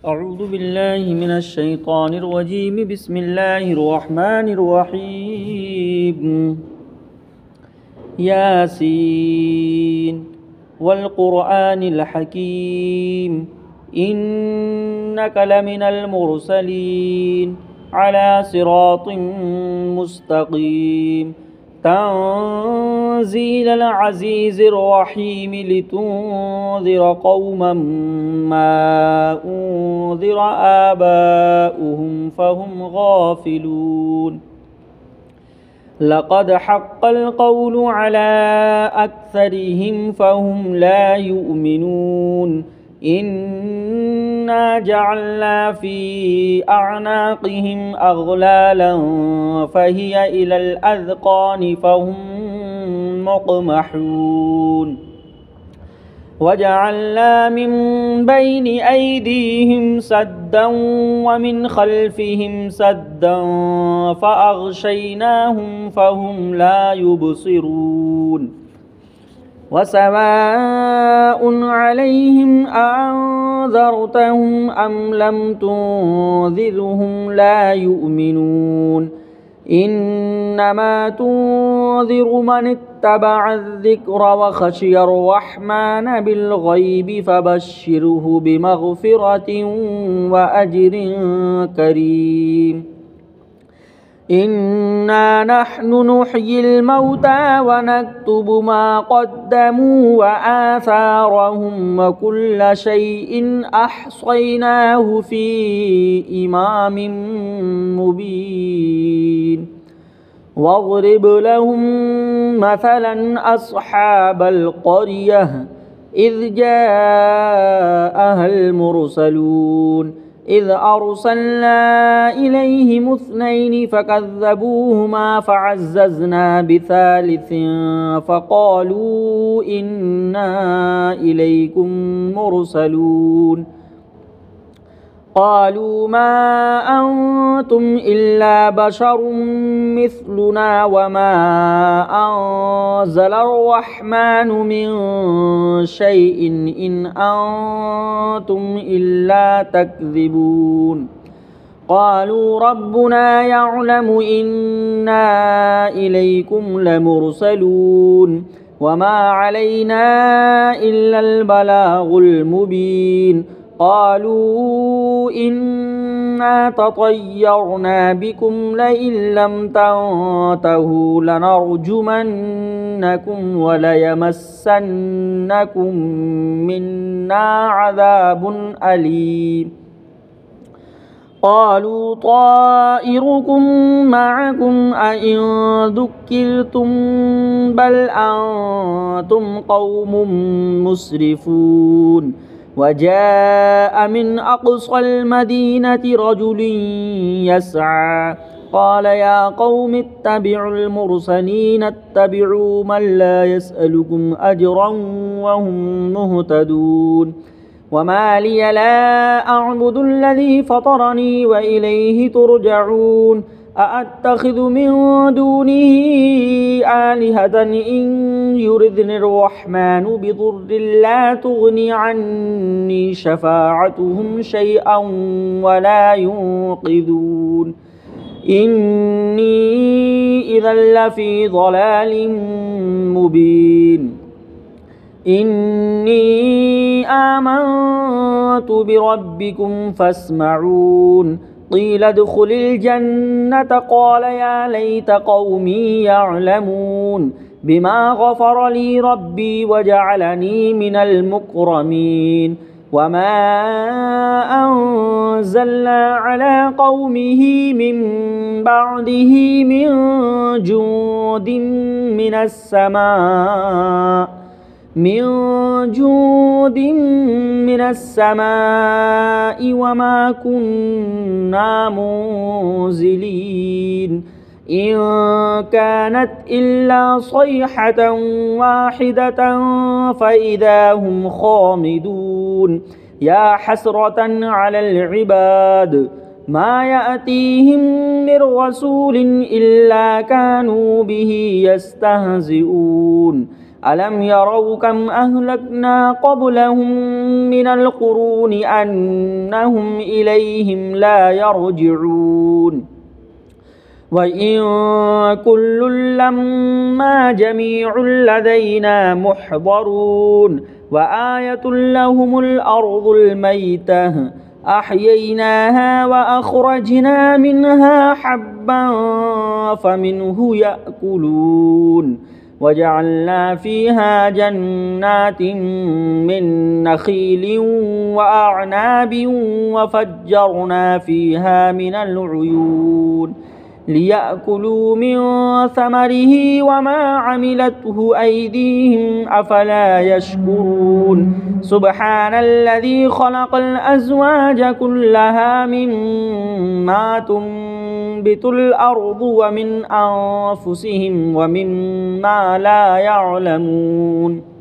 أعوذ بالله من الشيطان الرجيم. بسم الله الرحمن الرحيم. ياسين والقرآن الحكيم إنك لمن المرسلين على صراط مستقيم تنزيل العزيز الرحيم لتنذر قوما ما أنذر آباؤهم فهم غافلون. لقد حق القول على أكثرهم فهم لا يؤمنون. إنا جعلنا في أعناقهم أغلالا فهي إلى الأذقان فهم مقمحون. وجعلنا من بين أيديهم سدا ومن خلفهم سدا فأغشيناهم فهم لا يبصرون. وسواء عليهم أنذرتهم أم لم تنذرهم لا يؤمنون. إنما تنذر من اتبع الذكر وخشي الرحمن بالغيب فبشره بمغفرة وأجر كريم. إنا نحن نحيي الموتى ونكتب ما قدموا وآثارهم وكل شيء أحصيناه في إمام مبين. واضرب لهم مثلا أصحاب القرية إذ جاءها المرسلون إذ أرسلنا إليهم اثنين فكذبوهما فعززنا بثالث فقالوا إنا إليكم مرسلون. قالوا ما أنتم إلا بشر مثلنا وما أنزل الرحمن من شيء إن أنتم إلا تكذبون. قالوا ربنا يعلم إنا إليكم لمرسلون وما علينا إلا البلاغ المبين. قالوا إنا تطيرنا بكم لئن لم تنتهوا لنرجمنكم وليمسنكم منا عذاب أليم. قالوا طائركم معكم أئن ذكرتم بل أنتم قوم مسرفون. وجاء من أقصى المدينة رجل يسعى قال يا قوم اتبعوا المرسلين اتبعوا من لا يسألكم أجرا وهم مهتدون. وما لي لا أعبد الذي فطرني وإليه ترجعون. أأتخذ من دونه آلهة إن يردني الرحمن بضر لا تغني عني شفاعتهم شيئا ولا ينقذون. إني إذا لفي ضلال مبين. إني آمنت بربكم فاسمعون. قيل ادخل الجنة قال يا ليت قومي يعلمون بما غفر لي ربي وجعلني من المكرمين. وما أنزلنا على قومه من بعده من جند من السماء وما كنا منزلين. إن كانت إلا صيحة واحدة فإذا هم خامدون. يا حسرة على العباد ما يأتيهم من رسول إلا كانوا به يستهزئون. ألم يروا كم أهلكنا قبلهم من القرون أنهم إليهم لا يرجعون وإن كل لما جميع لدينا محضرون وآية لهم الأرض الميتة أحييناها وأخرجنا منها حبا فمنه يأكلون وجعلنا فيها جنات من نخيل وأعناب وفجرنا فيها من العيون ليأكلوا من ثمره وما عملته أيديهم أفلا يشكرون سبحان الذي خلق الأزواج كلها مما تنبت الأرض ومن أنفسهم ومما لا يعلمون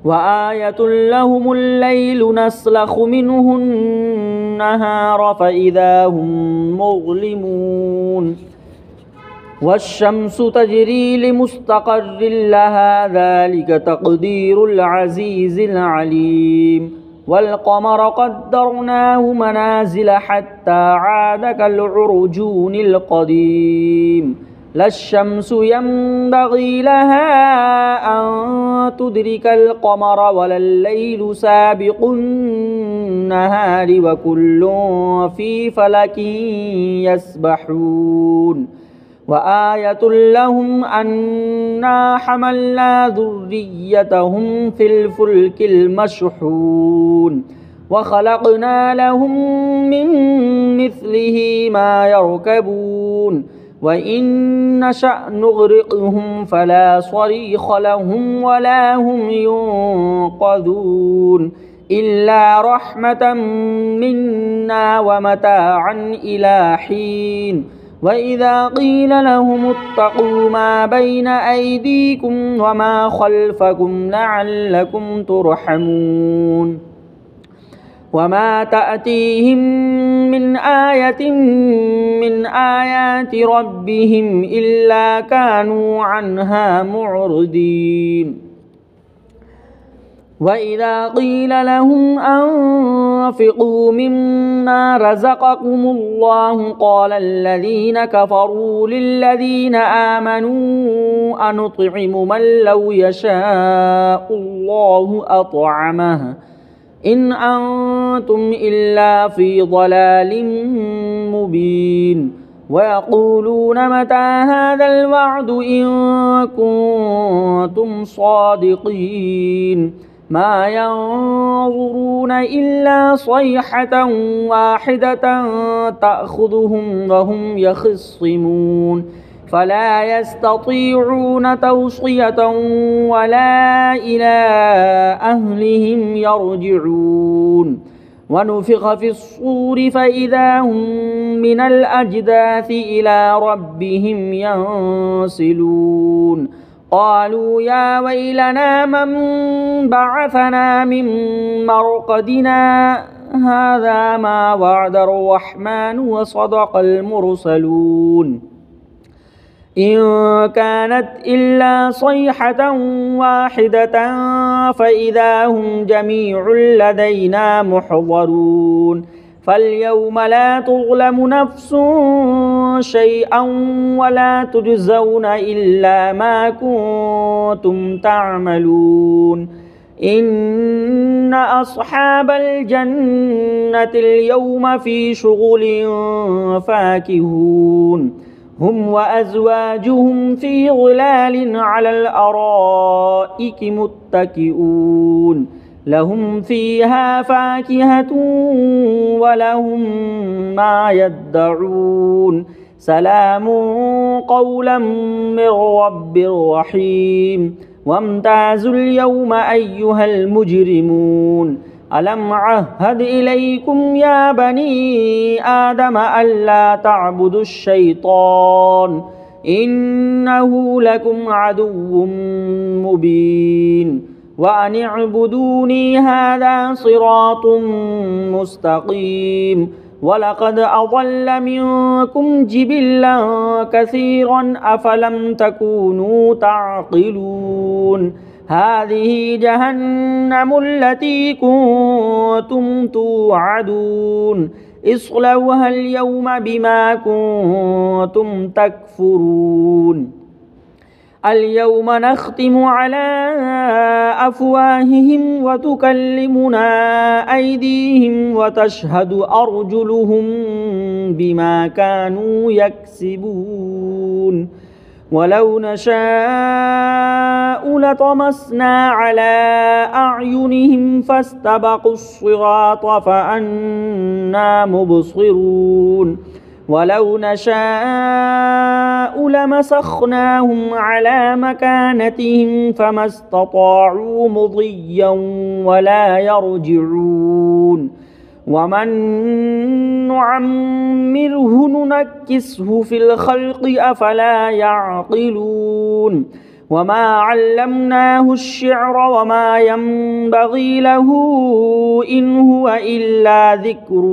وآية لهم الليل نسلخ منه النهار فإذا هم مظلمون والشمس تجري لمستقر لها ذلك تقدير العزيز العليم والقمر قدرناه منازل حتى عاد كالعرجون القديم لا الشمس ينبغي لها أن تدرك القمر ولا الليل سابق النهار وكل في فلك يسبحون وآية لهم أنا حملنا ذريتهم في الفلك المشحون وخلقنا لهم من مثله ما يركبون وإن نشأ نغرقهم فلا صريخ لهم ولا هم ينقذون إلا رحمة منا ومتاعا إلى حين وإذا قيل لهم اتقوا ما بين أيديكم وما خلفكم لعلكم ترحمون وما تأتيهم من آية من آيات ربهم إلا كانوا عنها معرضين وإذا قيل لهم أنفقوا مما رزقكم الله قال الذين كفروا للذين آمنوا أنطعم من لو يشاء الله أطعمه إن أنتم إلا في ضلال مبين ويقولون متى هذا الوعد إن كنتم صادقين ما ينظرون إلا صيحة واحدة تأخذهم وهم يخصمون فلا يستطيعون توصية ولا إلى أهلهم يرجعون ونفخ في الصور فإذا هم من الأجداث إلى ربهم ينسلون قالوا يا ويلنا من بعثنا من مرقدنا هذا ما وعد الرحمن وصدق المرسلون إن كانت إلا صيحة واحدة فإذا هم جميع لدينا محضرون فاليوم لا تظلم نفس شيئا ولا تجزون إلا ما كنتم تعملون إن أصحاب الجنة اليوم في شغل فاكهون هم وأزواجهم في ظلال على الأرائك متكئون لهم فيها فاكهة ولهم ما يدعون سلام قولا من رب رحيم وامتازوا اليوم أيها المجرمون ألم عهد إليكم يا بني آدم ألا تعبدوا الشيطان إنه لكم عدو مبين وأن اعبدوني هذا صراط مستقيم ولقد أضل منكم جبلا كثيرا أفلم تكونوا تعقلون هذه جهنم التي كنتم توعدون اصلوها اليوم بما كنتم تكفرون اليوم نختم على أفواههم وتكلمنا أيديهم وتشهد أرجلهم بما كانوا يكسبون ولو نشاء لطمسنا على أعينهم فاستبقوا الصراط فأنى مبصرون ولو نشاء لمسخناهم على مكانتهم فما استطاعوا مضيا ولا يرجعون ومن نعمره ننكسه في الخلق أفلا يعقلون وما علمناه الشعر وما ينبغي له إن هو إلا ذكر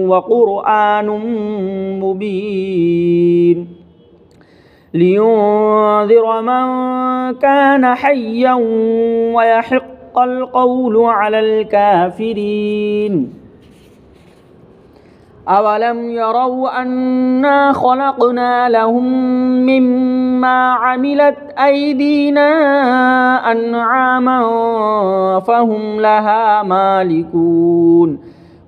وقرآن مبين لينذر من كان حيا ويحق القول على الكافرين أولم يروا أنا خلقنا لهم مما عملت أيدينا أنعاما فهم لها مالكون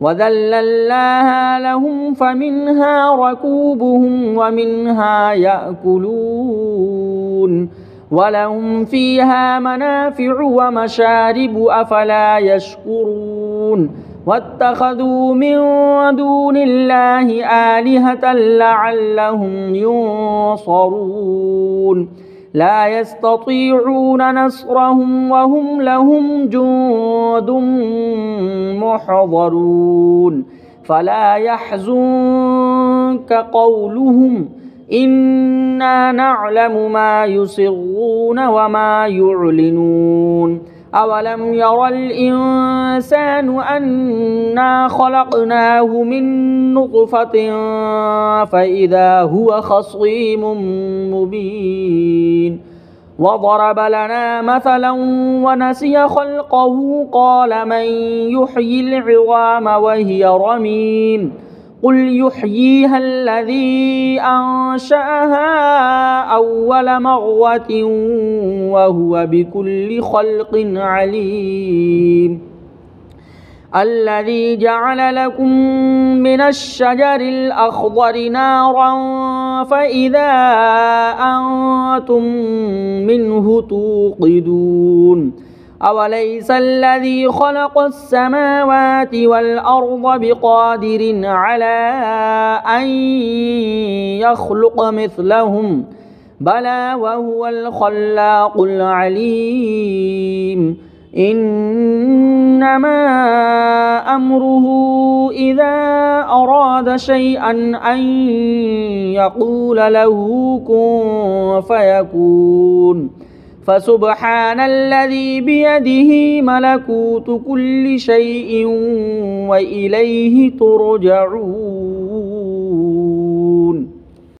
وذللناها لهم فمنها ركوبهم ومنها يأكلون ولهم فيها منافع ومشارب أفلا يشكرون واتخذوا من دون الله آلهة لعلهم ينصرون لا يستطيعون نصرهم وهم لهم جند محضرون فلا يحزنك قولهم إنا نعلم ما يسرون وما يعلنون أولم ير الإنسان أنا خلقناه من نطفة فإذا هو خصيم مبين وضرب لنا مثلا ونسي خلقه قال من يحيي العظام وهي رميم قل يحييها الذي أنشأها أول مرة وهو بكل خلق عليم الذي جعل لكم من الشجر الأخضر نارا فإذا أنتم منه توقدون أوليس الذي خلق السماوات والأرض بقادر على أن يخلق مثلهم بلى وهو الخلاق العليم إنما أمره إذا أراد شيئا أن يقول له كن فيكون فسبحان الذي بيده ملكوت كل شيء وإليه ترجعون.